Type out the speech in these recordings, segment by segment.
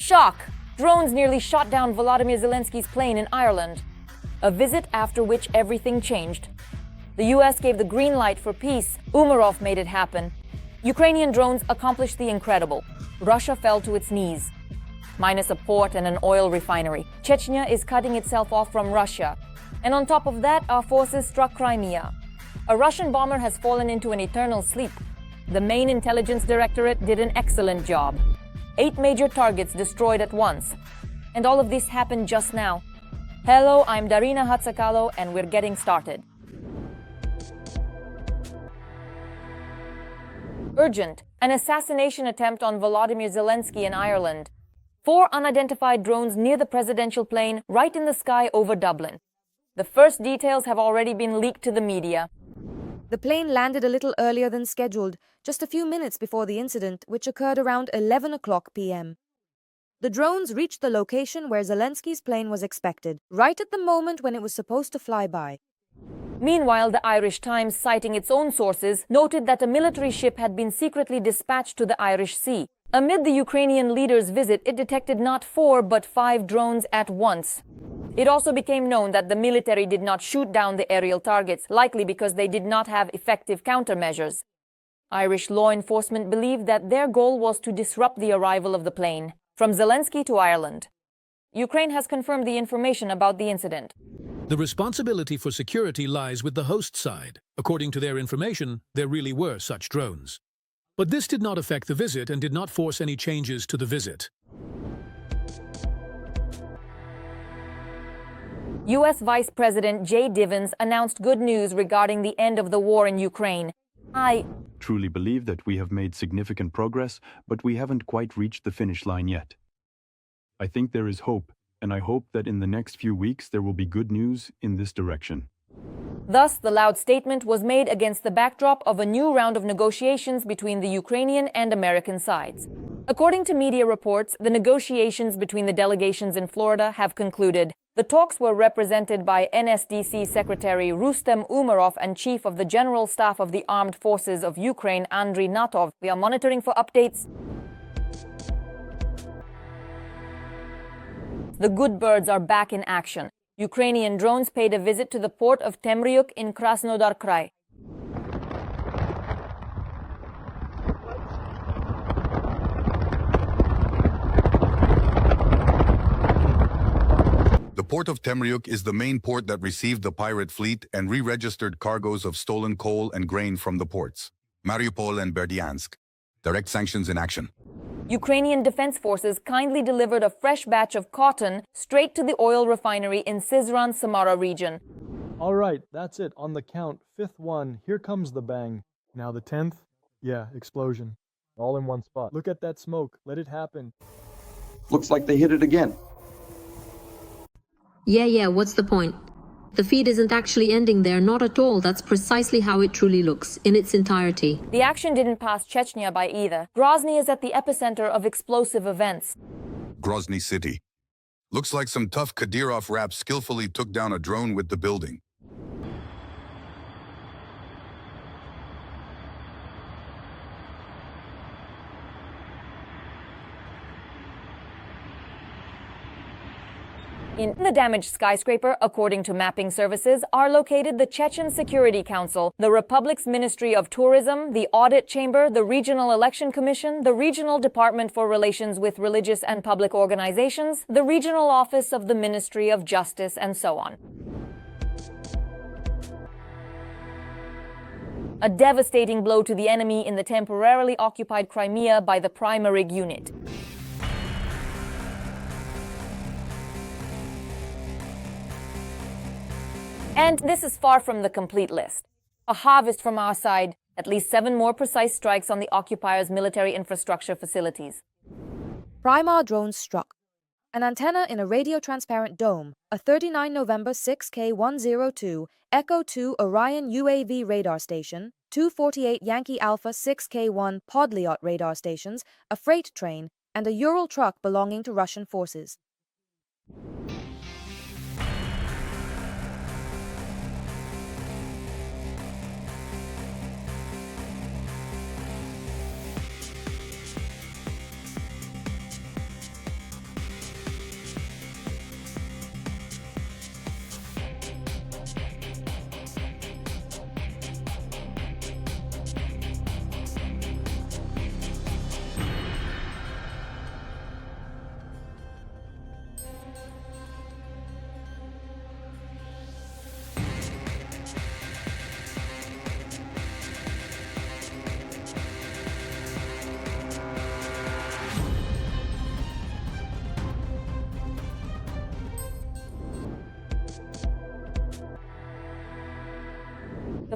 Shock! Drones nearly shot down Volodymyr Zelensky's plane in Ireland. A visit after which everything changed. The US gave the green light for peace. Umarov made it happen. Ukrainian drones accomplished the incredible. Russia fell to its knees. Minus a port and an oil refinery, Chechnya is cutting itself off from Russia. And on top of that, our forces struck Crimea. A Russian bomber has fallen into an eternal sleep. The main intelligence directorate did an excellent job. 8 major targets destroyed at once. And all of this happened just now. Hello, I'm Darina Hatsakalo, and we're getting started. Urgent: an assassination attempt on Volodymyr Zelensky in Ireland. 4 unidentified drones near the presidential plane, right in the sky over Dublin. The first details have already been leaked to the media. The plane landed a little earlier than scheduled, just a few minutes before the incident, which occurred around 11 o'clock p.m. The drones reached the location where Zelensky's plane was expected, right at the moment when it was supposed to fly by. Meanwhile, the Irish Times, citing its own sources, noted that a military ship had been secretly dispatched to the Irish Sea. Amid the Ukrainian leader's visit, it detected not 4 but 5 drones at once. It also became known that the military did not shoot down the aerial targets, likely because they did not have effective countermeasures. Irish law enforcement believed that their goal was to disrupt the arrival of the plane. From Zelensky to Ireland. Ukraine has confirmed the information about the incident. The responsibility for security lies with the host side. According to their information, there really were such drones. But this did not affect the visit and did not force any changes to the visit. US Vice President J. Divins announced good news regarding the end of the war in Ukraine. I truly believe that we have made significant progress, but we haven't quite reached the finish line yet. I think there is hope, and I hope that in the next few weeks there will be good news in this direction. Thus, the loud statement was made against the backdrop of a new round of negotiations between the Ukrainian and American sides. According to media reports, the negotiations between the delegations in Florida have concluded. The talks were represented by NSDC Secretary Rustem Umarov and Chief of the General Staff of the Armed Forces of Ukraine, Andriy Natov. We are monitoring for updates. The good birds are back in action. Ukrainian drones paid a visit to the port of Temryuk in Krasnodar Krai. The port of Temryuk is the main port that received the pirate fleet and re-registered cargoes of stolen coal and grain from the ports. Mariupol and Berdyansk. Direct sanctions in action. Ukrainian Defense Forces kindly delivered a fresh batch of cotton straight to the oil refinery in Syzran, Samara region. All right, that's it. On the count. 5th one. Here comes the bang. Now the 10th. Yeah, explosion. All in one spot. Look at that smoke. Let it happen. Looks like they hit it again. Yeah, what's the point? The feed isn't actually ending there, not at all. That's precisely how it truly looks, in its entirety. The action didn't pass Chechnya by either. Grozny is at the epicenter of explosive events. Grozny City. Looks like some tough Kadyrov rap skillfully took down a drone with the building. In the damaged skyscraper, according to mapping services, are located the Chechen Security Council, the Republic's Ministry of Tourism, the Audit Chamber, the Regional Election Commission, the Regional Department for Relations with Religious and Public Organizations, the Regional Office of the Ministry of Justice, and so on. A devastating blow to the enemy in the temporarily occupied Crimea by the Primarig unit. And this is far from the complete list. A harvest from our side, at least 7 more precise strikes on the occupiers' military infrastructure facilities. Primar drones struck. An antenna in a radio-transparent dome, a 39 November 6K102 Echo 2 Orion UAV radar station, 248 Yankee Alpha 6K1 Podliot radar stations, a freight train, and a Ural truck belonging to Russian forces.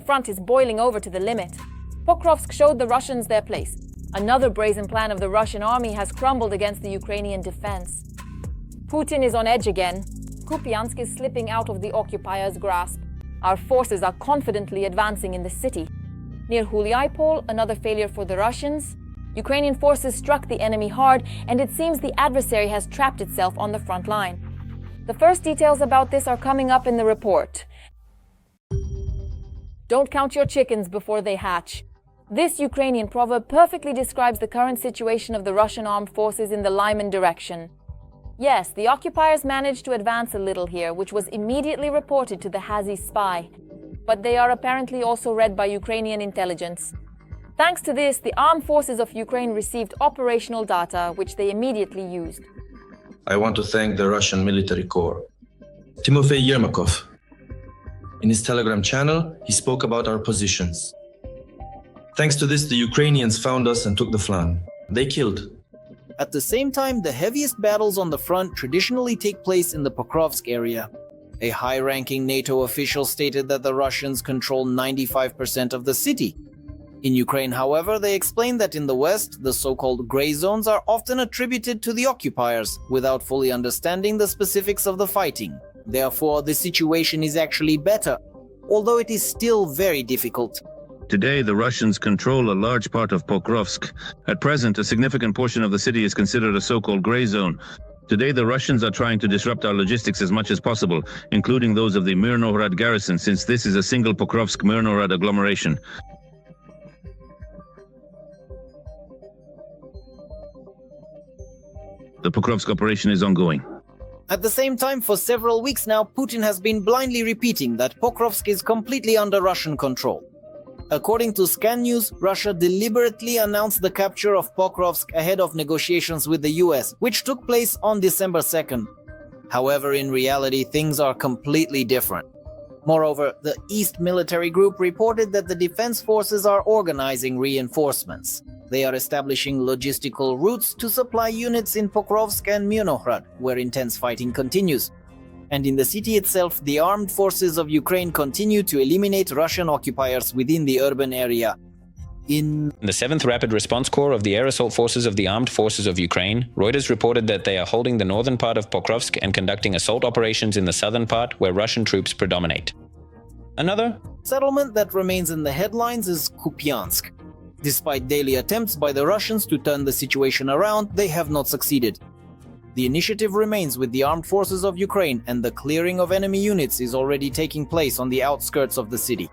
The front is boiling over to the limit. Pokrovsk showed the Russians their place. Another brazen plan of the Russian army has crumbled against the Ukrainian defense. Putin is on edge again. Kupiansk is slipping out of the occupiers' grasp. Our forces are confidently advancing in the city. Near Huliaipol, another failure for the Russians. Ukrainian forces struck the enemy hard, and it seems the adversary has trapped itself on the front line. The first details about this are coming up in the report. Don't count your chickens before they hatch. This Ukrainian proverb perfectly describes the current situation of the Russian armed forces in the Lyman direction. Yes, the occupiers managed to advance a little here, which was immediately reported to the Hazy spy. But they are apparently also read by Ukrainian intelligence. Thanks to this, the armed forces of Ukraine received operational data, which they immediately used. I want to thank the Russian military corps. Timofey Yermakov. In his Telegram channel, he spoke about our positions. Thanks to this, the Ukrainians found us and took the flank. They killed. At the same time, the heaviest battles on the front traditionally take place in the Pokrovsk area. A high-ranking NATO official stated that the Russians control 95% of the city. In Ukraine, however, they explained that in the West, the so-called gray zones are often attributed to the occupiers, without fully understanding the specifics of the fighting. Therefore, the situation is actually better, although it is still very difficult. Today, the Russians control a large part of Pokrovsk. At present, a significant portion of the city is considered a so-called gray zone. Today, the Russians are trying to disrupt our logistics as much as possible, including those of the Mirnohrad garrison, since this is a single Pokrovsk-Mirnohrad agglomeration. The Pokrovsk operation is ongoing. At the same time, for several weeks now, Putin has been blindly repeating that Pokrovsk is completely under Russian control. According to Scan News, Russia deliberately announced the capture of Pokrovsk ahead of negotiations with the US, which took place on December 2nd. However, in reality, things are completely different. Moreover, the East Military Group reported that the defense forces are organizing reinforcements. They are establishing logistical routes to supply units in Pokrovsk and Mirnohrad, where intense fighting continues. And in the city itself, the armed forces of Ukraine continue to eliminate Russian occupiers within the urban area. In the 7th Rapid Response Corps of the Air Assault Forces of the Armed Forces of Ukraine, Reuters reported that they are holding the northern part of Pokrovsk and conducting assault operations in the southern part where Russian troops predominate. Another settlement that remains in the headlines is Kupiansk. Despite daily attempts by the Russians to turn the situation around, they have not succeeded. The initiative remains with the armed forces of Ukraine, and the clearing of enemy units is already taking place on the outskirts of the city.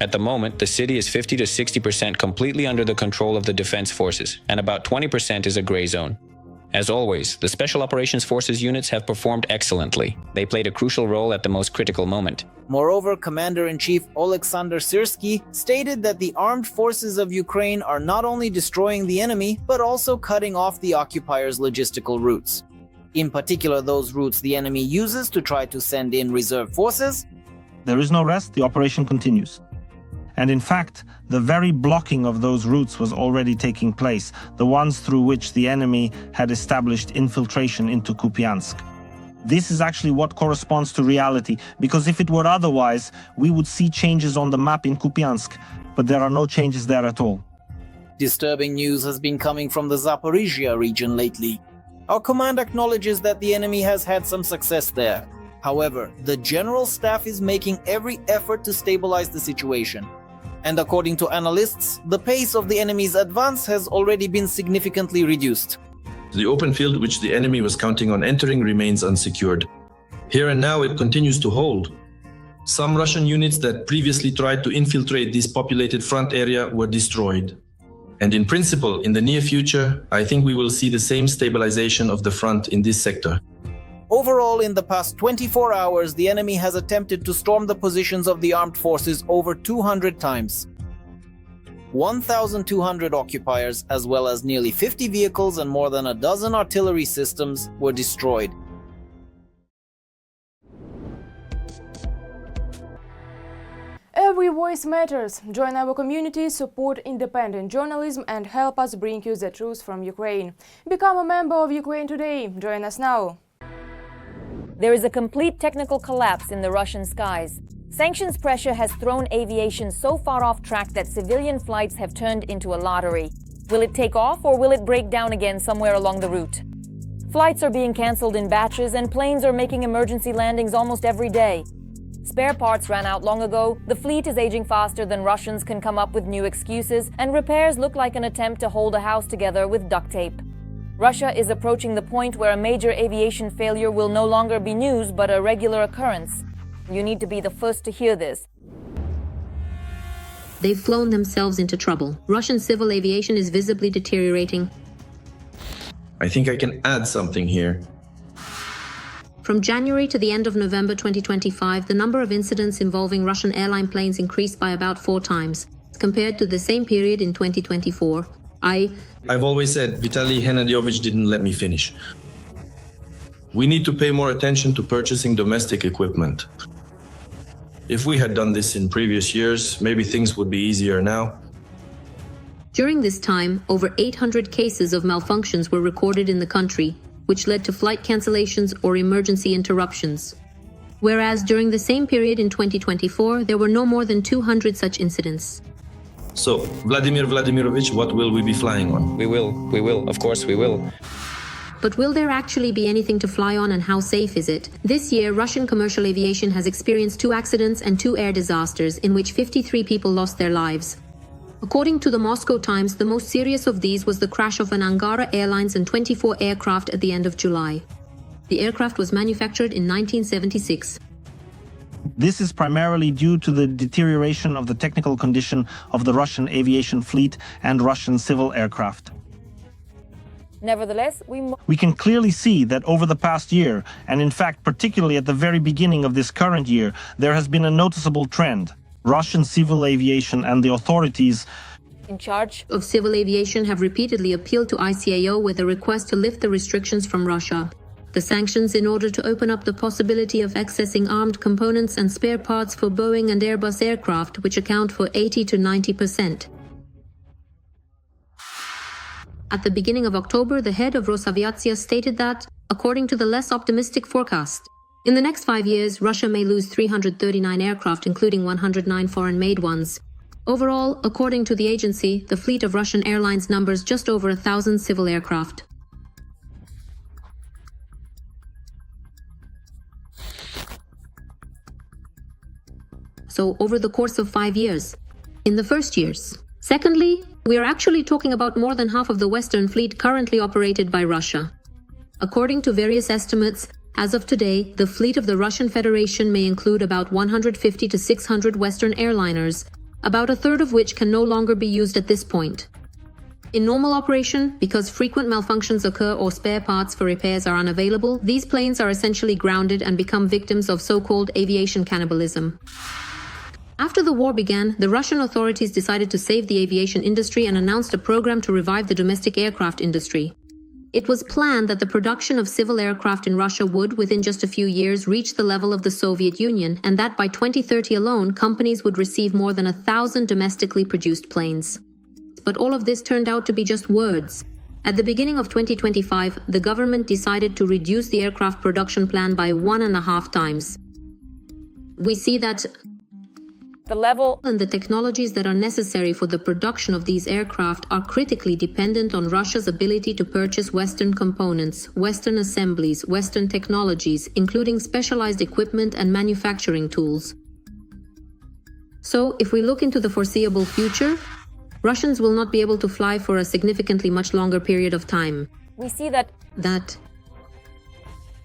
At the moment, the city is 50 to 60% completely under the control of the defense forces, and about 20% is a gray zone. As always, the Special Operations Forces units have performed excellently. They played a crucial role at the most critical moment. Moreover, Commander-in-Chief Oleksandr Syrsky stated that the armed forces of Ukraine are not only destroying the enemy, but also cutting off the occupiers' logistical routes. In particular, those routes the enemy uses to try to send in reserve forces. There is no rest, the operation continues. And in fact, the very blocking of those routes was already taking place, the ones through which the enemy had established infiltration into Kupiansk. This is actually what corresponds to reality, because if it were otherwise, we would see changes on the map in Kupiansk, but there are no changes there at all. Disturbing news has been coming from the Zaporizhia region lately. Our command acknowledges that the enemy has had some success there. However, the general staff is making every effort to stabilize the situation. And according to analysts, the pace of the enemy's advance has already been significantly reduced. The open field which the enemy was counting on entering remains unsecured. Here and now it continues to hold. Some Russian units that previously tried to infiltrate this populated front area were destroyed. And in principle, in the near future, I think we will see the same stabilization of the front in this sector. Overall, in the past 24 hours, the enemy has attempted to storm the positions of the armed forces over 200 times. 1,200 occupiers, as well as nearly 50 vehicles and more than a dozen artillery systems, were destroyed. Every voice matters. Join our community, support independent journalism, and help us bring you the truth from Ukraine. Become a member of Ukraine Today. Join us now. There is a complete technical collapse in the Russian skies. Sanctions pressure has thrown aviation so far off track that civilian flights have turned into a lottery. Will it take off or will it break down again somewhere along the route? Flights are being cancelled in batches and planes are making emergency landings almost every day. Spare parts ran out long ago, the fleet is aging faster than Russians can come up with new excuses, and repairs look like an attempt to hold a house together with duct tape. Russia is approaching the point where a major aviation failure will no longer be news but a regular occurrence. You need to be the first to hear this. They've flown themselves into trouble. Russian civil aviation is visibly deteriorating. I think I can add something here. From January to the end of November 2025, the number of incidents involving Russian airline planes increased by about 4 times, compared to the same period in 2024. I've always said Vitaly Hennadiovich didn't let me finish. We need to pay more attention to purchasing domestic equipment. If we had done this in previous years, maybe things would be easier now. During this time, over 800 cases of malfunctions were recorded in the country, which led to flight cancellations or emergency interruptions. Whereas during the same period in 2024, there were no more than 200 such incidents. So, Vladimir Vladimirovich, what will we be flying on? We will, of course we will. But will there actually be anything to fly on and how safe is it? This year, Russian commercial aviation has experienced 2 accidents and 2 air disasters in which 53 people lost their lives. According to the Moscow Times, the most serious of these was the crash of an Angara Airlines and 24 aircraft at the end of July. The aircraft was manufactured in 1976. This is primarily due to the deterioration of the technical condition of the Russian aviation fleet and Russian civil aircraft. Nevertheless, we can clearly see that over the past year, and in fact particularly at the very beginning of this current year, there has been a noticeable trend. Russian civil aviation and the authorities in charge of civil aviation have repeatedly appealed to ICAO with a request to lift the restrictions from Russia. The sanctions in order to open up the possibility of accessing armed components and spare parts for Boeing and Airbus aircraft, which account for 80 to 90%. At the beginning of October, the head of Rosaviatsia stated that, according to the less optimistic forecast, in the next 5 years, Russia may lose 339 aircraft, including 109 foreign-made ones. Overall, according to the agency, the fleet of Russian airlines numbers just over 1,000 civil aircraft. So, over the course of 5 years, in the first years. Secondly, we are actually talking about more than half of the Western fleet currently operated by Russia. According to various estimates, as of today, the fleet of the Russian Federation may include about 150 to 600 Western airliners, about a third of which can no longer be used at this point. In normal operation, because frequent malfunctions occur or spare parts for repairs are unavailable, these planes are essentially grounded and become victims of so-called aviation cannibalism. After the war began, the Russian authorities decided to save the aviation industry and announced a program to revive the domestic aircraft industry. It was planned that the production of civil aircraft in Russia would, within just a few years, reach the level of the Soviet Union, and that by 2030 alone, companies would receive more than 1,000 domestically produced planes. But all of this turned out to be just words. At the beginning of 2025, the government decided to reduce the aircraft production plan by 1.5 times. We see that the level and the technologies that are necessary for the production of these aircraft are critically dependent on Russia's ability to purchase Western components, Western assemblies, Western technologies, including specialized equipment and manufacturing tools. So, if we look into the foreseeable future, Russians will not be able to fly for a significantly much longer period of time. We see that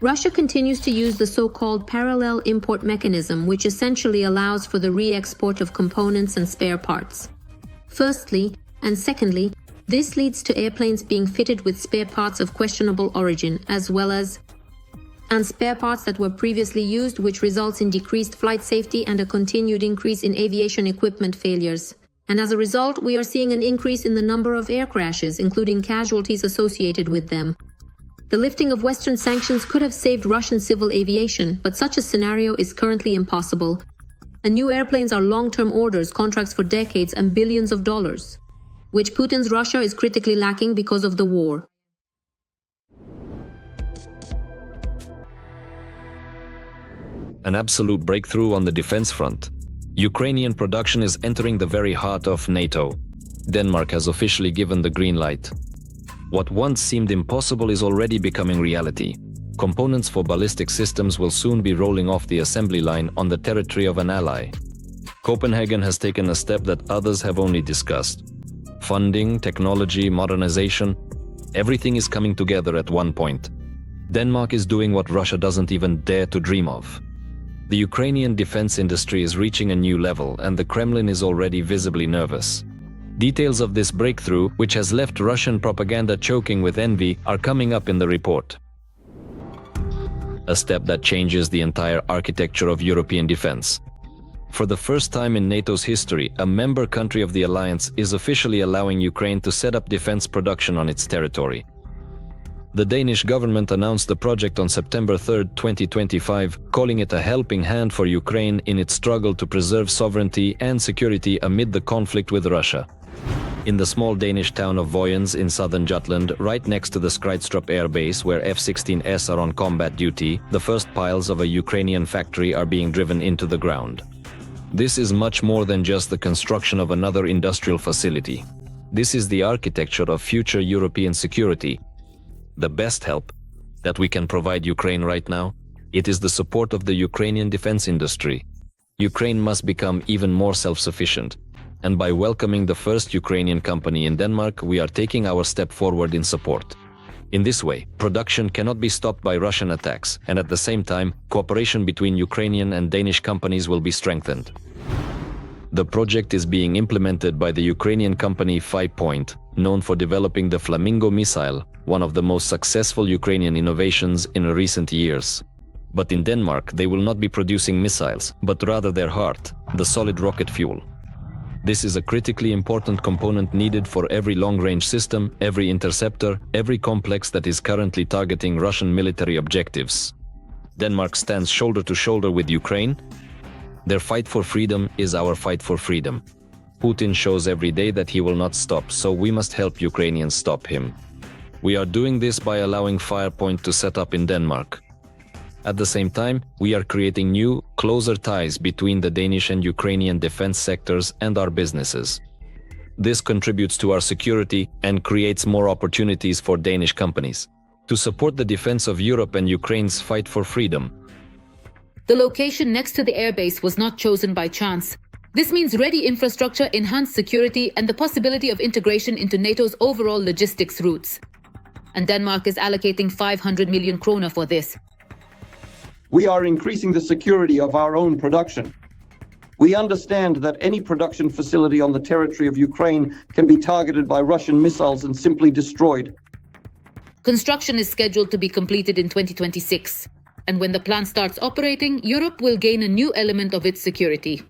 Russia continues to use the so-called parallel import mechanism, which essentially allows for the re-export of components and spare parts. Firstly, and secondly, this leads to airplanes being fitted with spare parts of questionable origin, as well as spare parts that were previously used, which results in decreased flight safety and a continued increase in aviation equipment failures. And as a result, we are seeing an increase in the number of air crashes, including casualties associated with them. The lifting of Western sanctions could have saved Russian civil aviation, but such a scenario is currently impossible. And new airplanes are long-term orders, contracts for decades and billions of dollars, which Putin's Russia is critically lacking because of the war. An absolute breakthrough on the defense front. Ukrainian production is entering the very heart of NATO. Denmark has officially given the green light. What once seemed impossible is already becoming reality. Components for ballistic systems will soon be rolling off the assembly line on the territory of an ally. Copenhagen has taken a step that others have only discussed. Funding, technology, modernization, everything is coming together at one point. Denmark is doing what Russia doesn't even dare to dream of. The Ukrainian defense industry is reaching a new level, and the Kremlin is already visibly nervous. Details of this breakthrough, which has left Russian propaganda choking with envy, are coming up in the report. A step that changes the entire architecture of European defense. For the first time in NATO's history, a member country of the alliance is officially allowing Ukraine to set up defense production on its territory. The Danish government announced the project on September 3, 2025, calling it a helping hand for Ukraine in its struggle to preserve sovereignty and security amid the conflict with Russia. In the small Danish town of Vojens in southern Jutland, right next to the Skrydstrup air base where F-16s are on combat duty, the first piles of a Ukrainian factory are being driven into the ground. This is much more than just the construction of another industrial facility. This is the architecture of future European security. The best help that we can provide Ukraine right now, it is the support of the Ukrainian defense industry. Ukraine must become even more self-sufficient. And by welcoming the first Ukrainian company in Denmark, we are taking our step forward in support. In this way, production cannot be stopped by Russian attacks, and at the same time, cooperation between Ukrainian and Danish companies will be strengthened. The project is being implemented by the Ukrainian company 5 Point, known for developing the Flamingo missile, one of the most successful Ukrainian innovations in recent years. But in Denmark, they will not be producing missiles, but rather their heart, the solid rocket fuel. This is a critically important component needed for every long-range system, every interceptor, every complex that is currently targeting Russian military objectives. Denmark stands shoulder to shoulder with Ukraine. Their fight for freedom is our fight for freedom. Putin shows every day that he will not stop, so we must help Ukrainians stop him. We are doing this by allowing Firepoint to set up in Denmark. At the same time, we are creating new, closer ties between the Danish and Ukrainian defense sectors and our businesses. This contributes to our security and creates more opportunities for Danish companies to support the defense of Europe and Ukraine's fight for freedom. The location next to the airbase was not chosen by chance. This means ready infrastructure, enhanced security, and the possibility of integration into NATO's overall logistics routes. And Denmark is allocating 500 million kroner for this. We are increasing the security of our own production. We understand that any production facility on the territory of Ukraine can be targeted by Russian missiles and simply destroyed. Construction is scheduled to be completed in 2026. And when the plant starts operating, Europe will gain a new element of its security.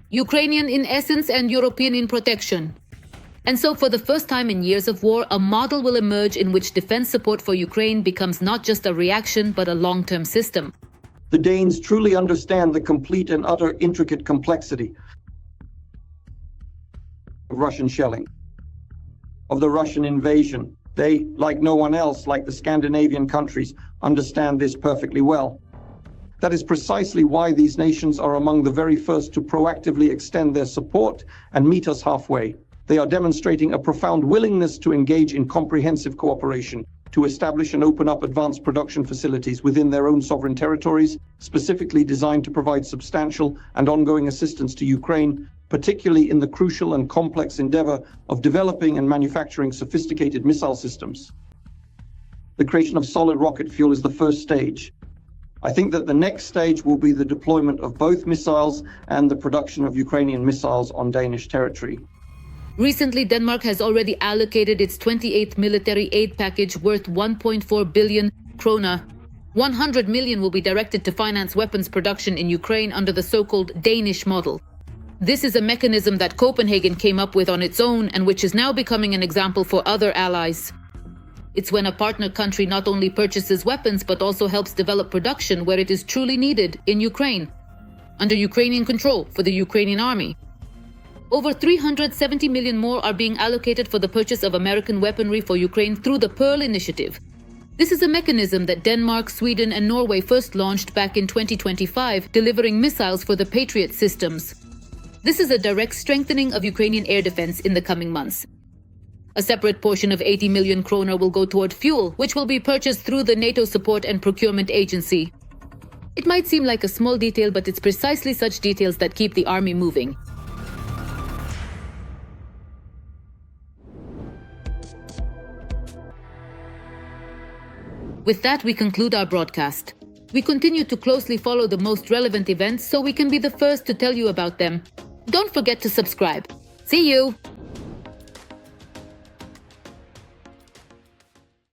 Ukrainian in essence and European in protection. And so for the first time in years of war, a model will emerge in which defense support for Ukraine becomes not just a reaction, but a long-term system. The Danes truly understand the complete and utter intricate complexity of Russian shelling, of the Russian invasion. They, like no one else, like the Scandinavian countries, understand this perfectly well. That is precisely why these nations are among the very first to proactively extend their support and meet us halfway. They are demonstrating a profound willingness to engage in comprehensive cooperation, to establish and open up advanced production facilities within their own sovereign territories, specifically designed to provide substantial and ongoing assistance to Ukraine, particularly in the crucial and complex endeavor of developing and manufacturing sophisticated missile systems. The creation of solid rocket fuel is the first stage. I think that the next stage will be the deployment of both missiles and the production of Ukrainian missiles on Danish territory. Recently, Denmark has already allocated its 28th military aid package worth 1.4 billion krone. 100 million will be directed to finance weapons production in Ukraine under the so-called Danish model. This is a mechanism that Copenhagen came up with on its own and which is now becoming an example for other allies. It's when a partner country not only purchases weapons but also helps develop production where it is truly needed in Ukraine, under Ukrainian control for the Ukrainian army. Over 370 million more are being allocated for the purchase of American weaponry for Ukraine through the Pearl Initiative. This is a mechanism that Denmark, Sweden and Norway first launched back in 2025, delivering missiles for the Patriot systems. This is a direct strengthening of Ukrainian air defense in the coming months. A separate portion of 80 million kroner will go toward fuel, which will be purchased through the NATO Support and Procurement Agency. It might seem like a small detail, but it's precisely such details that keep the army moving. With that, we conclude our broadcast. We continue to closely follow the most relevant events so we can be the first to tell you about them. Don't forget to subscribe. See you!